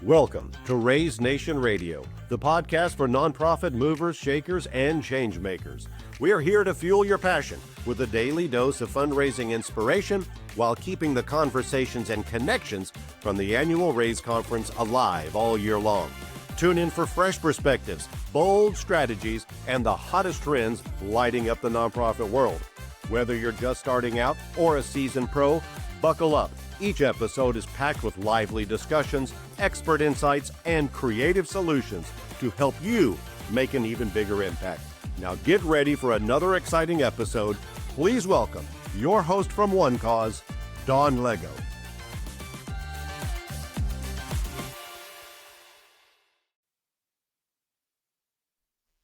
Welcome to Raise Nation Radio, the podcast for nonprofit movers, shakers, and change makers. We are here to fuel your passion with a daily dose of fundraising inspiration while keeping the conversations and connections from the annual Raise Conference alive all year long. Tune in for fresh perspectives, bold strategies, and the hottest trends lighting up the nonprofit world. Whether you're just starting out or a seasoned pro, buckle up. Each episode is packed with lively discussions, expert insights, and creative solutions to help you make an even bigger impact. Now get ready for another exciting episode. Please welcome your host from One Cause, Dawn Lego.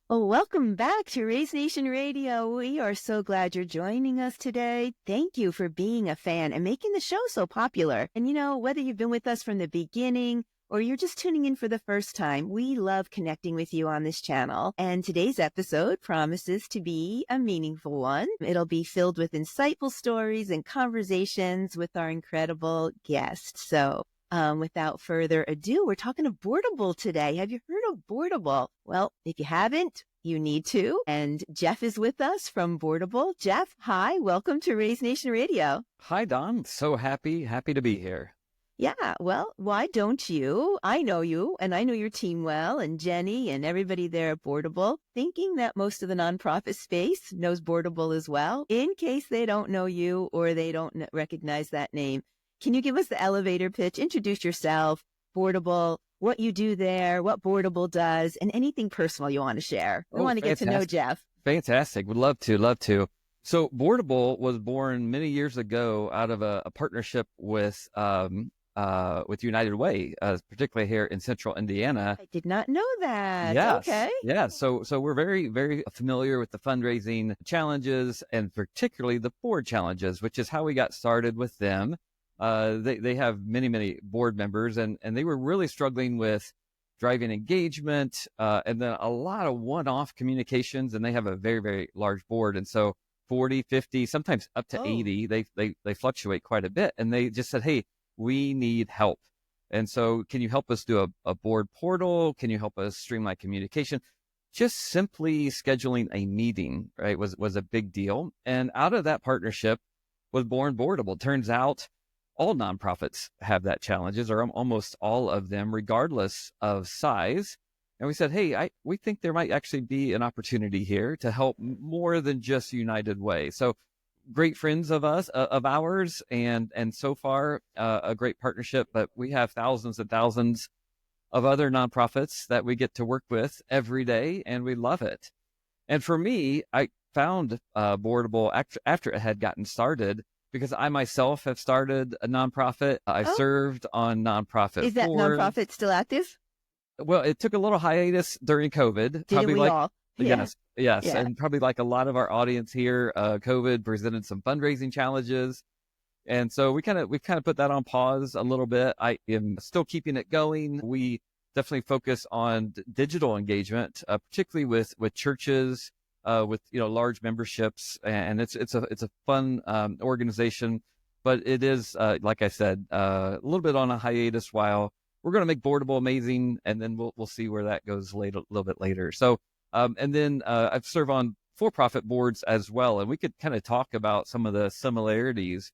Well, welcome back to Raise Nation Radio. We are so glad you're joining us today. Thank you for being a fan and making the show so popular. And you know, whether you've been with us from the beginning or you're just tuning in for the first time, we love connecting with you on this channel. And today's episode promises to be a meaningful one. It'll be filled with insightful stories and conversations with our incredible guests. So without further ado, we're talking to Boardable today. Have you heard of Boardable? Well, if you haven't, you need to. And Jeff is with us from Boardable. Jeff, hi. Welcome to Raise Nation Radio. Hi, Don. So happy to be here. Yeah, well, why don't you? I know you, and I know your team well, and Jenny and everybody there at Boardable, thinking that most of the nonprofit space knows Boardable as well. In case they don't know you or they don't recognize that name, can you give us the elevator pitch? Introduce yourself, Boardable, what you do there, what Boardable does, and anything personal you want to share. We want to get to know Jeff. Fantastic. Would love to. So Boardable was born many years ago out of a partnership with United Way, particularly here in central Indiana. I did not know that. Yes. Okay. Yeah. So we're very, very familiar with the fundraising challenges and particularly the board challenges, which is how we got started with them. They have many board members and they were really struggling with driving engagement, and then a lot of one-off communications, and they have a very, very large board. And so 40, 50, sometimes up to 80, they fluctuate quite a bit. And they just said, hey, we need help. And so can you help us do a board portal? Can you help us streamline communication? Just simply scheduling a meeting, right, was a big deal. And out of that partnership was born Boardable. Turns out all nonprofits have that challenges, or almost all of them, regardless of size. And we said, hey, we think there might actually be an opportunity here to help more than just United Way. So great friends of ours, and so far a great partnership. But we have thousands and thousands of other nonprofits that we get to work with every day, and we love it. And for me, I found Boardable after it had gotten started, because I myself have started a nonprofit. I've served on nonprofit. Is that nonprofit still active? Well, it took a little hiatus during COVID. Didn't we all? Yeah. Yes. Yeah. And probably like a lot of our audience here, COVID presented some fundraising challenges. And so we've kind of put that on pause a little bit. I am still keeping it going. We definitely focus on digital engagement, particularly with churches, with large memberships, and it's a fun organization, but it is like I said, a little bit on a hiatus while we're going to make Boardable amazing, and then we'll see where that goes a little bit later. So and then I've served on for-profit boards as well, and we could kind of talk about some of the similarities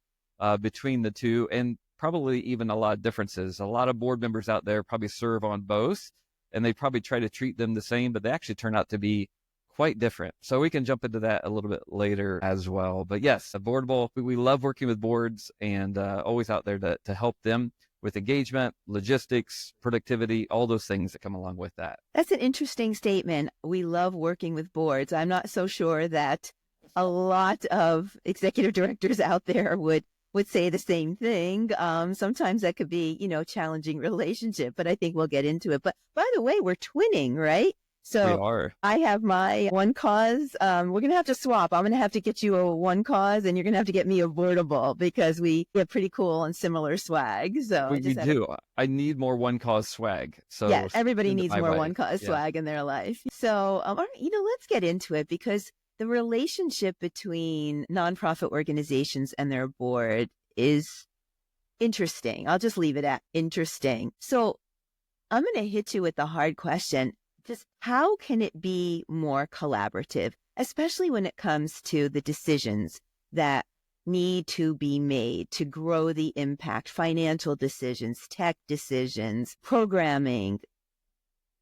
between the two, and probably even a lot of differences. A lot of board members out there probably serve on both, and they probably try to treat them the same, but they actually turn out to be quite different. So we can jump into that a little bit later as well. But yes, Boardable, we love working with boards, and always out there to help them with engagement, logistics, productivity, all those things that come along with that. That's an interesting statement. We love working with boards. I'm not so sure that a lot of executive directors out there would say the same thing. Sometimes that could be, challenging relationship, but I think we'll get into it. But by the way, we're twinning, right? So We are. I have my One Cause. We're going to have to swap. I'm going to have to get you a One Cause, and you're going to have to get me a Boardable, because we have pretty cool and similar swag. So We do. I need more One Cause swag. So yeah, everybody needs more way. One Cause swag in their life. So all right, let's get into it, because the relationship between nonprofit organizations and their board is interesting. I'll just leave it at interesting. So I'm going to hit you with the hard question. Just how can it be more collaborative, especially when it comes to the decisions that need to be made to grow the impact, financial decisions, tech decisions, programming?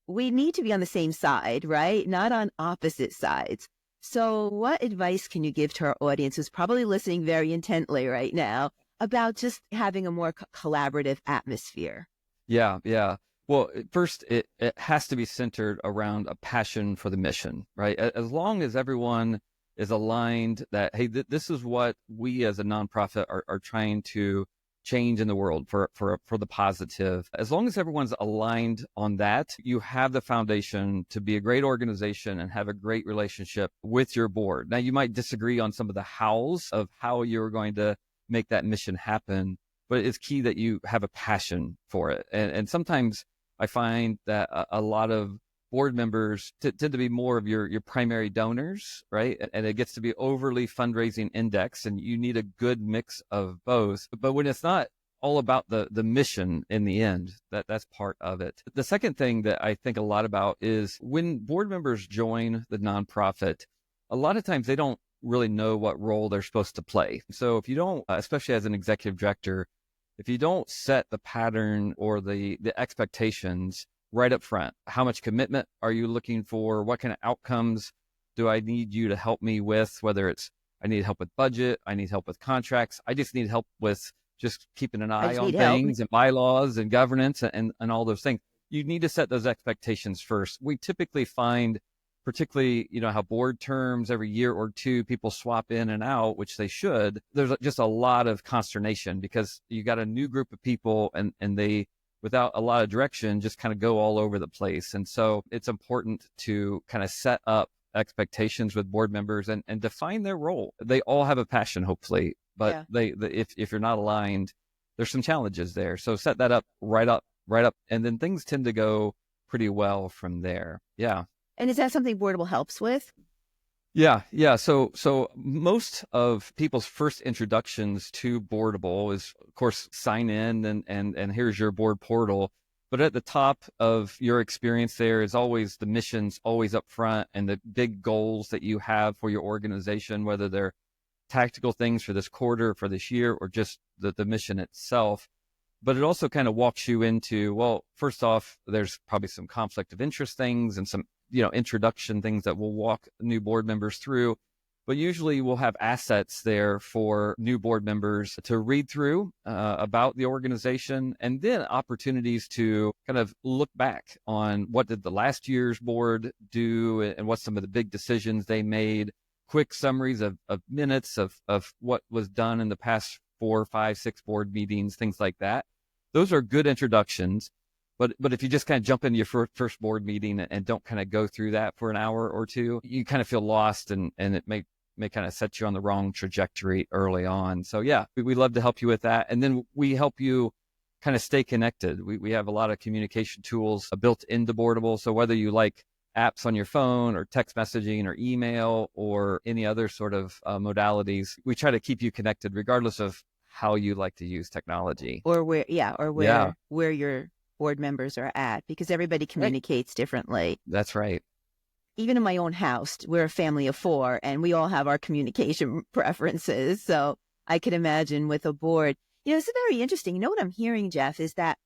We need to be on the same side, right? Not on opposite sides. So what advice can you give to our audience who's probably listening very intently right now about just having a more collaborative atmosphere? Yeah, yeah. Well, first, it has to be centered around a passion for the mission, right? As long as everyone is aligned that, hey, this is what we as a nonprofit are trying to change in the world for the positive. As long as everyone's aligned on that, you have the foundation to be a great organization and have a great relationship with your board. Now, you might disagree on some of the hows of how you're going to make that mission happen, but it's key that you have a passion for it. And sometimes I find that a lot of board members tend to be more of your primary donors, right? And it gets to be overly fundraising index, and you need a good mix of both. But when it's not all about the mission in the end, that's part of it. The second thing that I think a lot about is when board members join the nonprofit, a lot of times they don't really know what role they're supposed to play. So if you don't, especially as an executive director, if you don't set the pattern or the expectations right up front, how much commitment are you looking for? What kind of outcomes do I need you to help me with? Whether it's I need help with budget, I need help with contracts, I just need help with just keeping an eye on things and bylaws and governance and all those things. You need to set those expectations first. We typically find, particularly, how board terms every year or two, people swap in and out, which they should. There's just a lot of consternation because you got a new group of people and they, without a lot of direction, just kind of go all over the place. And so it's important to kind of set up expectations with board members and define their role. They all have a passion, hopefully, but if you're not aligned, there's some challenges there. So set that up right up, and then things tend to go pretty well from there. Yeah. And is that something Boardable helps with? Yeah. So most of people's first introductions to Boardable is, of course, sign in and here's your board portal. But at the top of your experience there is always the missions always up front and the big goals that you have for your organization, whether they're tactical things for this quarter, for this year, or just the mission itself. But it also kind of walks you into, well, first off, there's probably some conflict of interest things and some introduction things that we'll walk new board members through. But usually we'll have assets there for new board members to read through about the organization, and then opportunities to kind of look back on what did the last year's board do and what some of the big decisions they made, quick summaries of minutes of what was done in the past 4, 5, 6 board meetings, things like that. Those are good introductions. But if you just kind of jump into your first board meeting and don't kind of go through that for an hour or two, you kind of feel lost and it may kind of set you on the wrong trajectory early on. So yeah, we love to help you with that. And then we help you kind of stay connected. We have a lot of communication tools built into Boardable. So whether you like apps on your phone or text messaging or email or any other sort of modalities, we try to keep you connected regardless of how you like to use technology. Or where your board members are at, because everybody communicates differently. That's right. Even in my own house, we're a family of 4 and we all have our communication preferences. So I could imagine with a board, it's very interesting. What I'm hearing, Jeff, is that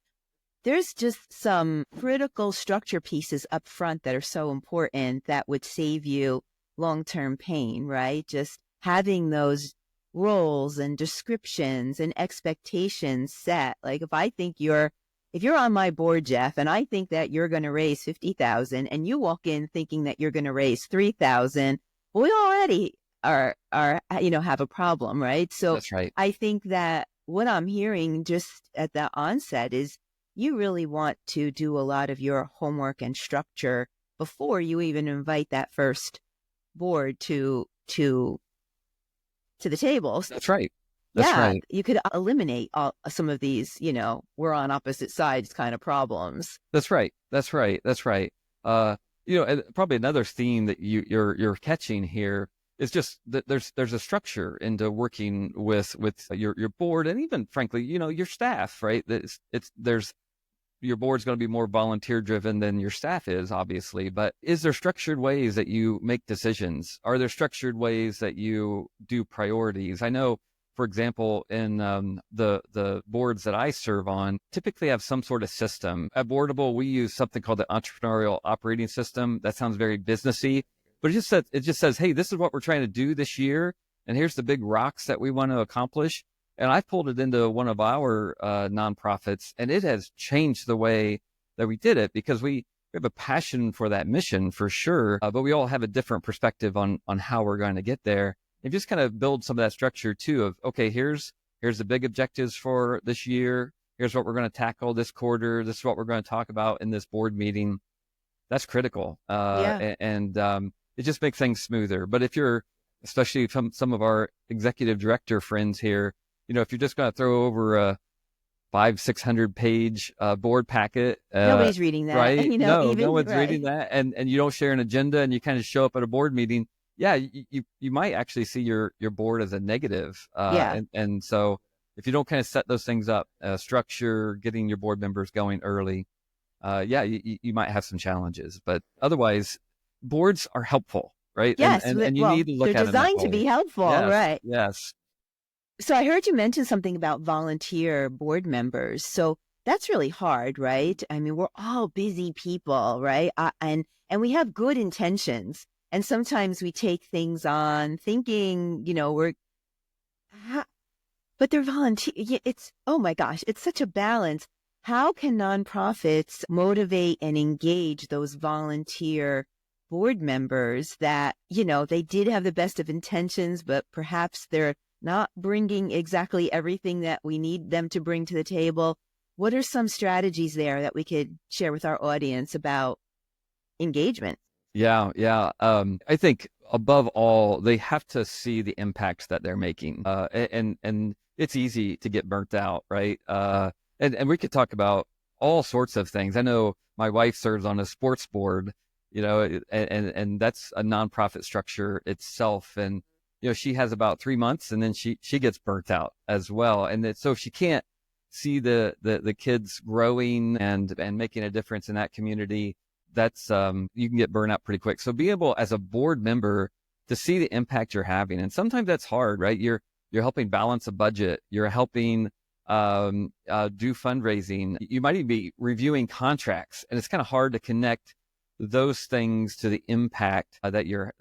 there's just some critical structure pieces up front that are so important that would save you long-term pain, right? Just having those roles and descriptions and expectations set. Like if you're on my board, Jeff, and I think that you're going to raise $50,000 and you walk in thinking that you're going to raise $3,000, we already are have a problem, right? So that's right. I think that what I'm hearing just at the onset is you really want to do a lot of your homework and structure before you even invite that first board to the table. That's right. That's right. You could eliminate some of these, we're on opposite sides kind of problems. That's right. And probably another theme that you're catching here is just that there's a structure into working with your board and even frankly, your staff, right? There's your board's going to be more volunteer driven than your staff is, obviously, but is there structured ways that you make decisions? Are there structured ways that you do priorities? I know, for example, in the boards that I serve on, typically have some sort of system. At Boardable, we use something called the entrepreneurial operating system. That sounds very businessy, but it just says, hey, this is what we're trying to do this year, and here's the big rocks that we want to accomplish. And I pulled it into one of our nonprofits, and it has changed the way that we did it, because we have a passion for that mission for sure, but we all have a different perspective on how we're going to get there. And just kind of build some of that structure too of, okay, here's the big objectives for this year. Here's what we're going to tackle this quarter. This is what we're going to talk about in this board meeting. That's critical. And it just makes things smoother. But if you're, especially from some of our executive director friends here, if you're just going to throw over a 500-600 page board packet, nobody's reading that, right? No one's right. reading that, and you don't share an agenda, and you kind of show up at a board meeting. Yeah, you might actually see your board as a negative. And so if you don't kind of set those things up, structure, getting your board members going early, you might have some challenges. But otherwise, boards are helpful, right? Yes, and you need to look at they're them that designed to way. be helpful, Yes, right? Yes. So I heard you mention something about volunteer board members. So that's really hard, right? I mean, we're all busy people, right? And we have good intentions. And sometimes we take things on thinking, but they're volunteer. Oh my gosh, it's such a balance. How can nonprofits motivate and engage those volunteer board members that, they did have the best of intentions, but perhaps they're not bringing exactly everything that we need them to bring to the table? What are some strategies there that we could share with our audience about engagement? Yeah. I think above all, they have to see the impact that they're making. And it's easy to get burnt out, right? And we could talk about all sorts of things. I know my wife serves on a sports board, and that's a nonprofit structure itself. And, she has about 3 months, and then she gets burnt out as well. And so if she can't see the kids growing and making a difference in that community, that's you can get burnt out pretty quick. So be able as a board member to see the impact you're having. And sometimes that's hard, right? You're helping balance a budget. You're helping do fundraising. You might even be reviewing contracts, and it's kind of hard to connect those things to the impact that you're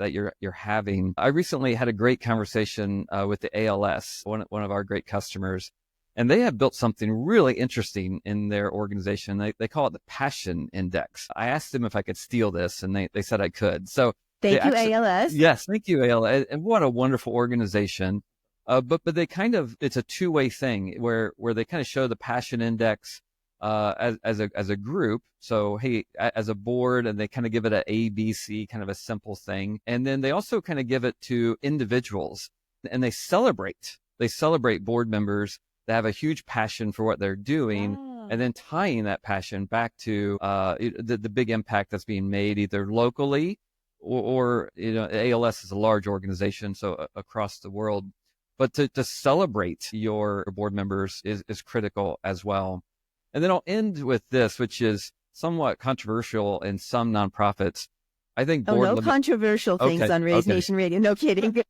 having. I recently had a great conversation with the ALS, one of our great customers, and they have built something really interesting in their organization. They call it the Passion Index. I asked them if I could steal this, and they said I could. So thank you, ALS. Yes, thank you, ALS. And what a wonderful organization. But they it's a two-way thing where they kind of show the Passion Index as a group. So, hey, as a board, and they kind of give it a A, B, C, kind of a simple thing. And then they also kind of give it to individuals, and they celebrate board members that have a huge passion for what they're doing, and then tying that passion back to the big impact that's being made either locally or ALS is a large organization, so across the world. But to celebrate your board members is critical as well. And then I'll end with this, which is somewhat controversial in some nonprofits. I think controversial things on Raise Nation Radio. No kidding.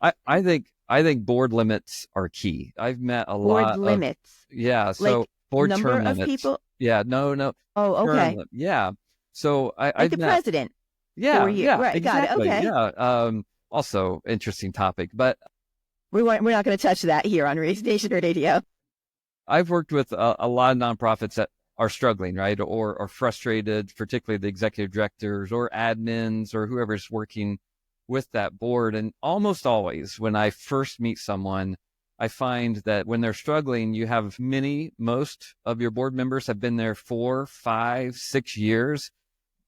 I think board limits are key. I've met a lot board limits. Yeah. So like board number term of limits. People? Yeah. No. Oh, okay. Yeah. So I've met the president. Yeah. Yeah. Right. Exactly. Got it. Okay. Yeah. Also interesting topic, but we're not going to touch that here on Raise Nation Radio. I've worked with a lot of nonprofits that are struggling, right? Or are frustrated, particularly the executive directors or admins or whoever's working with that board. And almost always when I first meet someone, I find that when they're struggling, you have most of your board members have been there 4, 5, 6 years.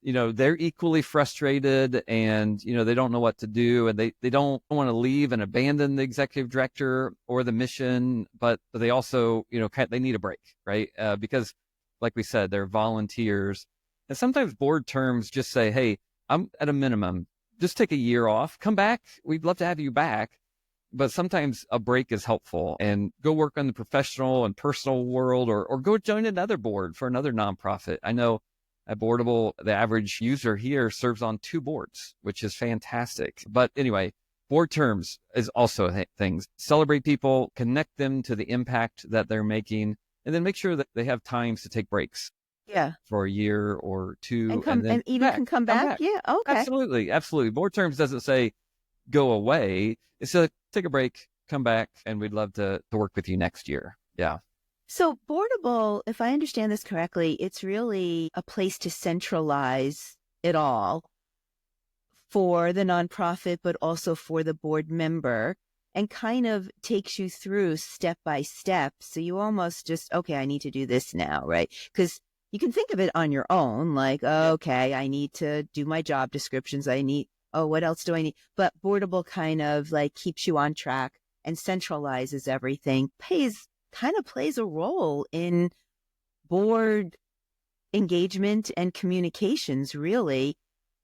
They're equally frustrated, and, they don't know what to do, and they don't want to leave and abandon the executive director or the mission, but they also, they need a break, right? Because like we said, they're volunteers. And sometimes board terms just say, hey, I'm at a minimum, just take a year off, come back. We'd love to have you back. but sometimes a break is helpful, and go work on the professional and personal world, or go join another board for another nonprofit. I know at Boardable, the average user here serves on 2 boards, which is fantastic. But anyway, board terms is also things. Celebrate people, connect them to the impact that they're making, and then make sure that they have times to take breaks. Yeah. For a year or 2. And then even can come back. Yeah. Okay. Absolutely. Absolutely. Board terms doesn't say go away. It's a take a break, come back, and we'd love to work with you next year. Yeah. So Boardable, if I understand this correctly, it's really a place to centralize it all for the nonprofit, but also for the board member, and kind of takes you through step by step. So you almost just, okay, I need to do this now, right? Because you can think of it on your own, like, okay, I need to do my job descriptions. What else do I need? But Boardable kind of like keeps you on track and centralizes everything, kind of plays a role in board engagement and communications, really.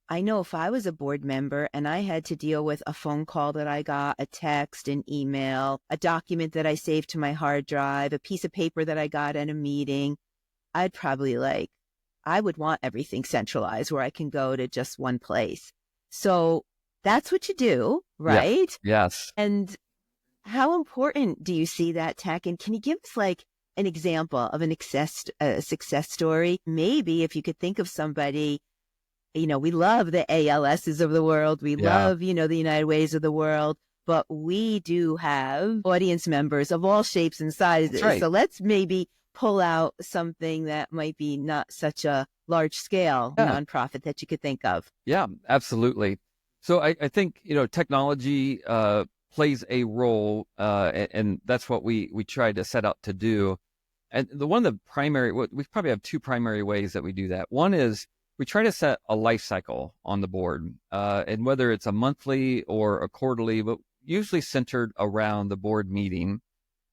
I know if I was a board member and I had to deal with a phone call that I got, a text, an email, a document that I saved to my hard drive, a piece of paper that I got at a meeting, I'd probably I would want everything centralized where I can go to just one place. So that's what you do, right? Yes. And how important do you see that tech? And can you give us an example of a success story? Maybe if you could think of somebody, we love the ALSs of the world. We love, the United Ways of the world, but we do have audience members of all shapes and sizes. Right. So let's maybe pull out something that might be not such a large scale nonprofit that you could think of. Yeah, absolutely. So I think, technology plays a role, and that's what we try to set out to do. And we probably have 2 primary ways that we do that. One is we try to set a life cycle on the board, and whether it's a monthly or a quarterly, but usually centered around the board meeting.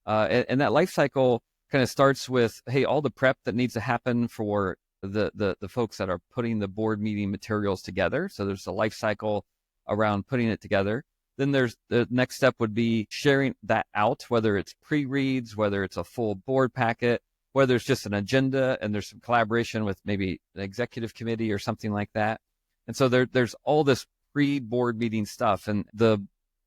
And that life cycle kind of starts with, hey, all the prep that needs to happen for the folks that are putting the board meeting materials together. So there's a life cycle around putting it together. Then there's the next step would be sharing that out, whether it's pre-reads, whether it's a full board packet, whether it's just an agenda and there's some collaboration with maybe an executive committee or something like that. And so there's all this pre-board meeting stuff, and the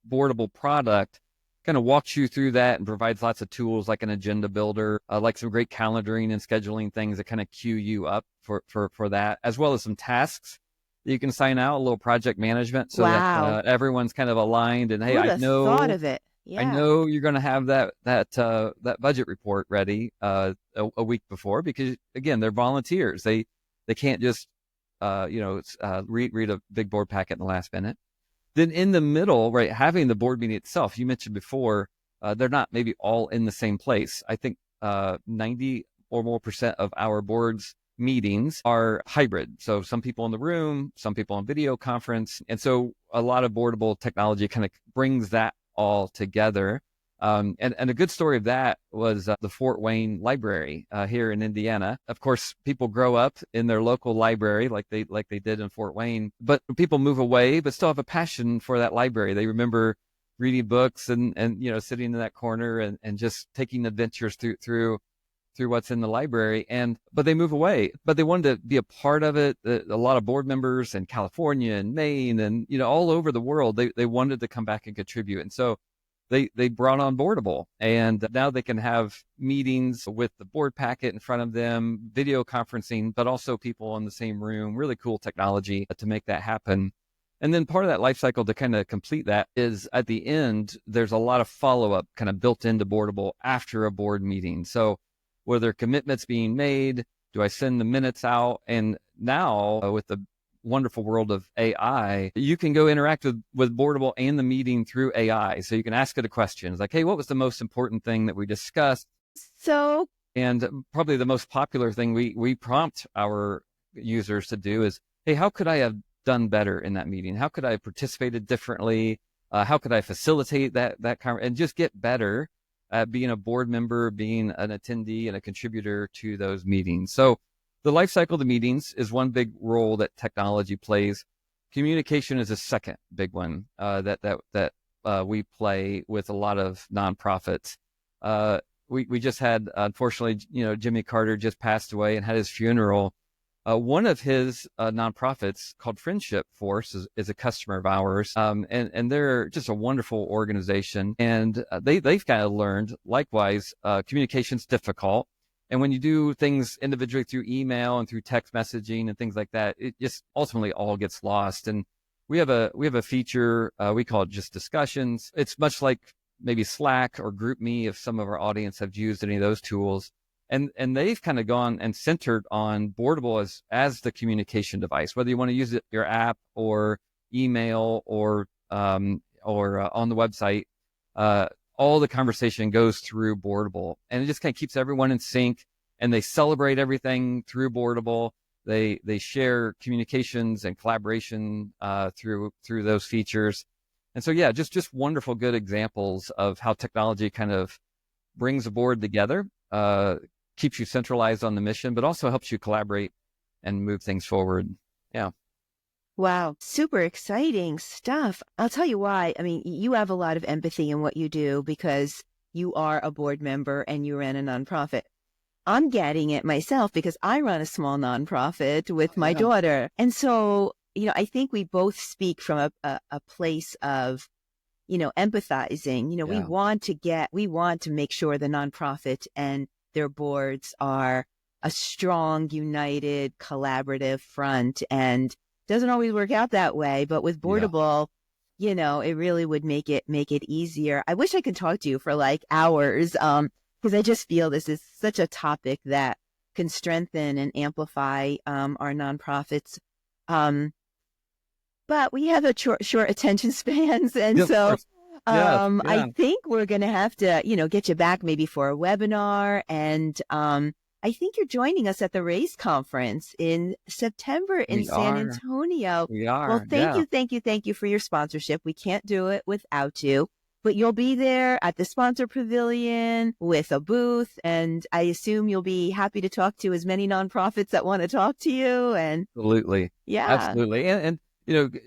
Boardable product kind of walks you through that and provides lots of tools like an agenda builder, like some great calendaring and scheduling things that kind of queue you up for that, as well as some tasks that you can sign out, a little project management, so that everyone's kind of aligned. And hey, I know thought of it. Yeah. I know you're going to have that budget report ready a week before, because again, they're volunteers. They can't just read a big board packet in the last minute. Then in the middle, right, having the board meeting itself, you mentioned before, they're not maybe all in the same place. I think 90% or more of our boards meetings are hybrid. So some people in the room, some people on video conference. And so a lot of Boardable technology kind of brings that all together. And a good story of that was the Fort Wayne Library here in Indiana. Of course, people grow up in their local library like they did in Fort Wayne, but people move away, but still have a passion for that library. They remember reading books and sitting in that corner and just taking adventures through what's in the library. But they move away, but they wanted to be a part of it. A lot of board members in California and Maine and all over the world, they wanted to come back and contribute. And so they brought on Boardable, and now they can have meetings with the board packet in front of them, video conferencing, but also people in the same room. Really cool technology to make that happen. And then part of that life cycle to kind of complete that is at the end, there's a lot of follow-up kind of built into Boardable after a board meeting. So were there commitments being made? Do I send the minutes out? And now with the wonderful world of AI, you can go interact with Boardable and the meeting through AI. So you can ask it a question. It's like, hey, what was the most important thing that we discussed? And probably the most popular thing we prompt our users to do is, hey, how could I have done better in that meeting? How could I have participated differently? How could I facilitate that and just get better at being a board member, being an attendee and a contributor to those meetings? So the life cycle of the meetings is one big role that technology plays. Communication is a second big one that we play with a lot of nonprofits. We just had, unfortunately, Jimmy Carter just passed away and had his funeral. One of his nonprofits called Friendship Force is a customer of ours, and they're just a wonderful organization. And they've kind of learned, likewise, communication's difficult. And when you do things individually through email and through text messaging and things like that, it just ultimately all gets lost. And we have a feature, we call it just discussions. It's much like maybe Slack or GroupMe, if some of our audience have used any of those tools. And they've kind of gone and centered on Boardable as the communication device, whether you want to use it, your app or email or on the website. All the conversation goes through Boardable, and it just kind of keeps everyone in sync, and they celebrate everything through Boardable. They share communications and collaboration through those features. And so, yeah, just wonderful, good examples of how technology kind of brings a board together, keeps you centralized on the mission, but also helps you collaborate and move things forward. Yeah. Wow, super exciting stuff. I'll tell you why. I mean, you have a lot of empathy in what you do because you are a board member and you ran a nonprofit. I'm getting it myself because I run a small nonprofit with my daughter. And so, I think we both speak from a place of, empathizing. We want to make sure the nonprofit and their boards are a strong, united, collaborative front, and doesn't always work out that way, but with Boardable, it really would make it easier. I wish I could talk to you for like hours, because I just feel this is such a topic that can strengthen and amplify our nonprofits. But we have a short attention spans, and so I think we're going to have to, get you back maybe for a webinar, and I think you're joining us at the RAISE conference in September in San Antonio. We are. Well, thank you for your sponsorship. We can't do it without you, but you'll be there at the sponsor pavilion with a booth, and I assume you'll be happy to talk to as many nonprofits that want to talk to you. And absolutely. Yeah. Absolutely. And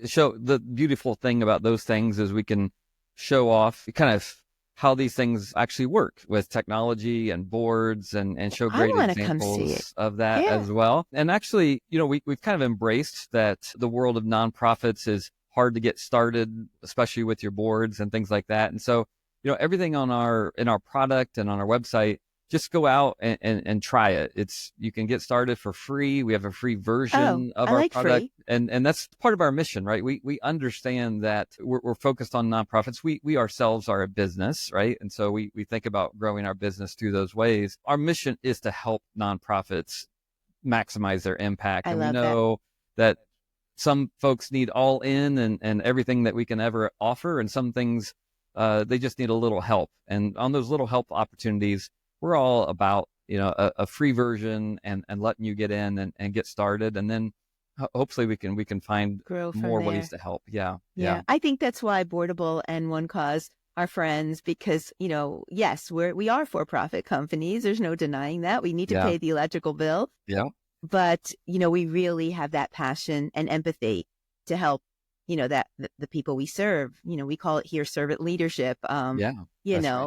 show the beautiful thing about those things is we can show off kind of how these things actually work with technology and boards and show great examples of that as well. And actually, we've kind of embraced that the world of nonprofits is hard to get started, especially with your boards and things like that. And so, everything in our product and on our website, just go out and try it. You can get started for free. We have a free version of our product. And that's part of our mission, right? We understand that we're focused on nonprofits. We ourselves are a business, right? And so we think about growing our business through those ways. Our mission is to help nonprofits maximize their impact. And we know that some folks need all in and everything that we can ever offer. And some things, they just need a little help. And on those little help opportunities, we're all about, a free version and letting you get in and get started. And then hopefully we can find more ways to help. Yeah. I think that's why Boardable and One Cause are friends, because, yes, we are for-profit companies. There's no denying that. We need to pay the electrical bill. Yeah. But, we really have that passion and empathy to help, that the people we serve. We call it here servant leadership. Right.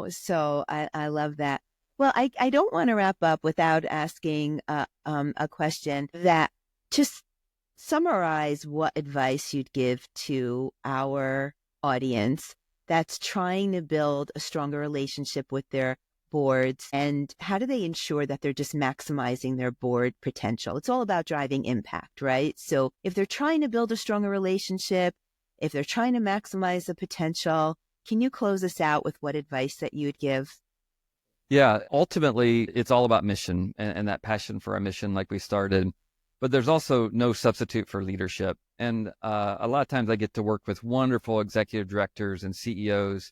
So I love that. Well, I don't want to wrap up without asking a question that just summarize what advice you'd give to our audience that's trying to build a stronger relationship with their boards, and how do they ensure that they're just maximizing their board potential? It's all about driving impact, right? So if they're trying to build a stronger relationship, if they're trying to maximize the potential, can you close us out with what advice that you would give? Yeah, ultimately, it's all about mission and that passion for our mission, like we started. But there's also no substitute for leadership. And a lot of times I get to work with wonderful executive directors and CEOs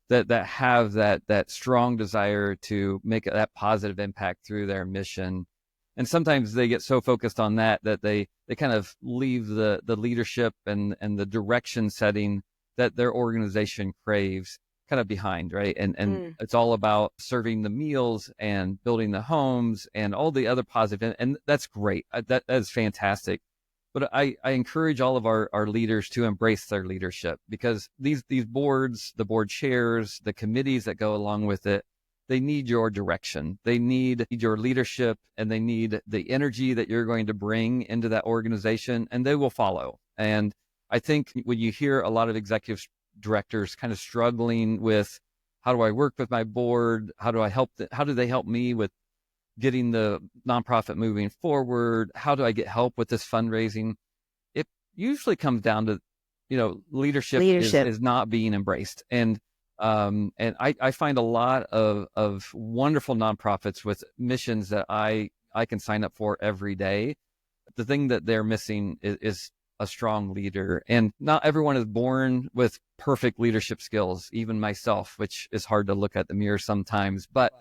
that have that strong desire to make that positive impact through their mission. And sometimes they get so focused on that they kind of leave the leadership and the direction setting that their organization craves kind of behind, right? And it's all about serving the meals and building the homes and all the other positive, and that's great. That is fantastic. But I encourage all of our leaders to embrace their leadership, because these boards, the board chairs, the committees that go along with it, they need your direction. They need your leadership, and they need the energy that you're going to bring into that organization, and they will follow. And I think when you hear a lot of executive directors kind of struggling with, how do I work with my board? How do I help? How do they help me with getting the nonprofit moving forward? How do I get help with this fundraising? It usually comes down to, leadership. Is not being embraced. And I find a lot of wonderful nonprofits with missions that I can sign up for every day. The thing that they're missing is a strong leader. And not everyone is born with perfect leadership skills, even myself, which is hard to look at the mirror sometimes. But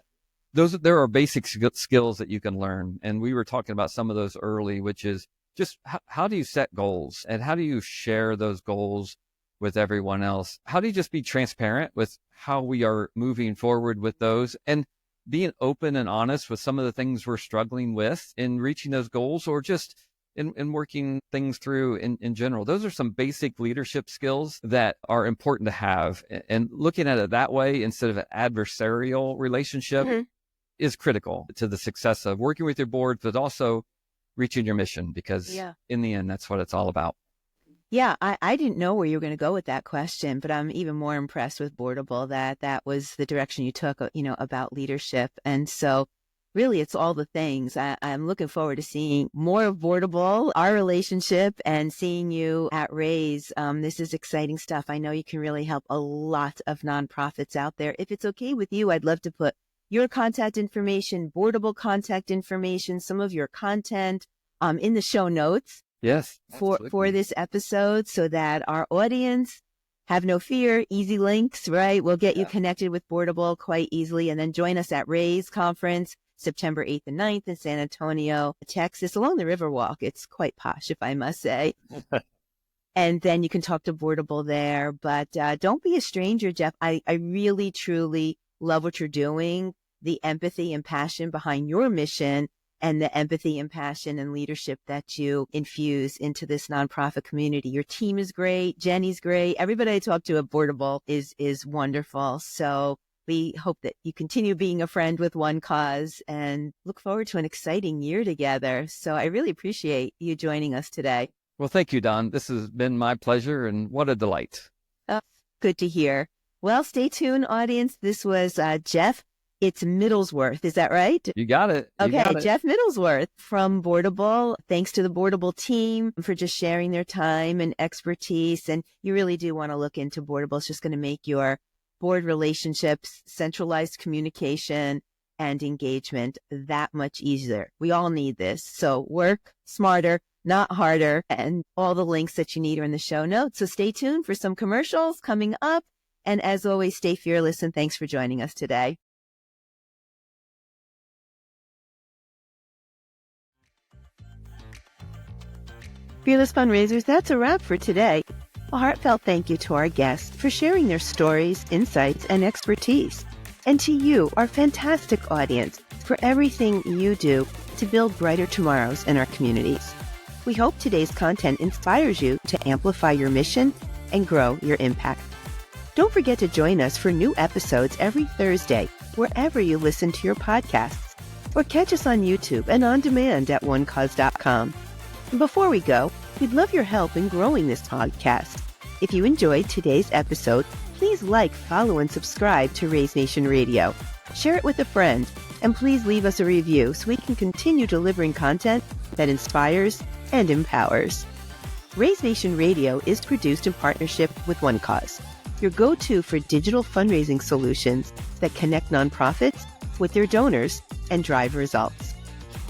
there are basic skills that you can learn. And we were talking about some of those early, which is just how do you set goals, and how do you share those goals with everyone else? How do you just be transparent with how we are moving forward with those, and being open and honest with some of the things we're struggling with in reaching those goals, or just in working things through in general? Those are some basic leadership skills that are important to have. And looking at it that way instead of an adversarial relationship is critical to the success of working with your board, but also reaching your mission, because in the end, that's what it's all about. Yeah, I didn't know where you were going to go with that question, but I'm even more impressed with Boardable that was the direction you took, about leadership. And so really, it's all the things. I'm looking forward to seeing more of Boardable, our relationship, and seeing you at Raise. This is exciting stuff. I know you can really help a lot of nonprofits out there. If it's okay with you, I'd love to put your contact information, Boardable contact information, some of your content in the show notes. Yes, for this episode, so that our audience, have no fear, easy links, right? We'll get you connected with Boardable quite easily, and then join us at Raise Conference, September 8th and 9th in San Antonio, Texas, along the Riverwalk. It's quite posh, if I must say. And then you can talk to Boardable there. But don't be a stranger, Jeff. I really, truly love what you're doing, the empathy and passion behind your mission, and the empathy and passion and leadership that you infuse into this nonprofit community. Your team is great. Jenny's great. Everybody I talk to at Boardable is wonderful. So we hope that you continue being a friend with One Cause, and look forward to an exciting year together. So I really appreciate you joining us today. Well, thank you, Don. This has been my pleasure, and what a delight. Oh, good to hear. Well, stay tuned, audience. This was Jeff. It's Middlesworth. Is that right? You got it. Okay, Jeff Middlesworth from Boardable. Thanks to the Boardable team for just sharing their time and expertise. And you really do want to look into Boardable. It's just going to make your board relationships, centralized communication, and engagement that much easier. We all need this. So work smarter, not harder. And all the links that you need are in the show notes. So stay tuned for some commercials coming up. And as always, stay fearless, and thanks for joining us today. Fearless Fundraisers, that's a wrap for today. A heartfelt thank you to our guests for sharing their stories, insights, and expertise. And to you, our fantastic audience, for everything you do to build brighter tomorrows in our communities. We hope today's content inspires you to amplify your mission and grow your impact. Don't forget to join us for new episodes every Thursday, wherever you listen to your podcasts, or catch us on YouTube and on demand at onecause.com. And before we go, we'd love your help in growing this podcast. If you enjoyed today's episode, please like, follow, and subscribe to Raise Nation Radio. Share it with a friend, and please leave us a review so we can continue delivering content that inspires and empowers. Raise Nation Radio is produced in partnership with One Cause, your go-to for digital fundraising solutions that connect nonprofits with their donors and drive results.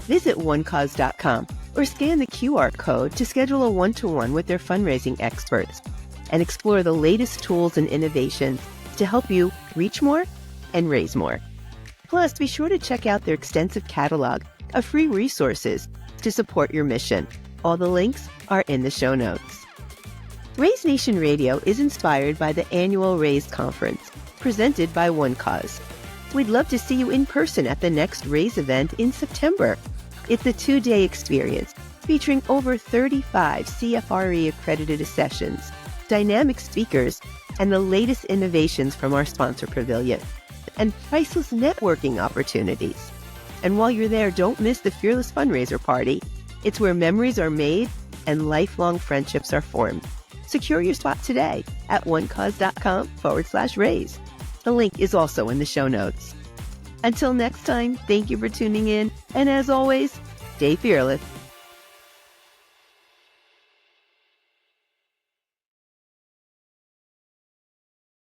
Visit onecause.com or scan the QR code to schedule a one-to-one with their fundraising experts and explore the latest tools and innovations to help you reach more and raise more. Plus, be sure to check out their extensive catalog of free resources to support your mission. All the links are in the show notes. Raise Nation Radio is inspired by the annual Raise Conference, presented by One Cause. We'd love to see you in person at the next Raise event in September. It's a 2-day experience featuring over 35 CFRE accredited sessions, dynamic speakers, and the latest innovations from our sponsor pavilion, and priceless networking opportunities. And while you're there, don't miss the Fearless Fundraiser Party. It's where memories are made and lifelong friendships are formed. Secure your spot today at onecause.com/raise. The link is also in the show notes. Until next time, thank you for tuning in, and as always, stay fearless.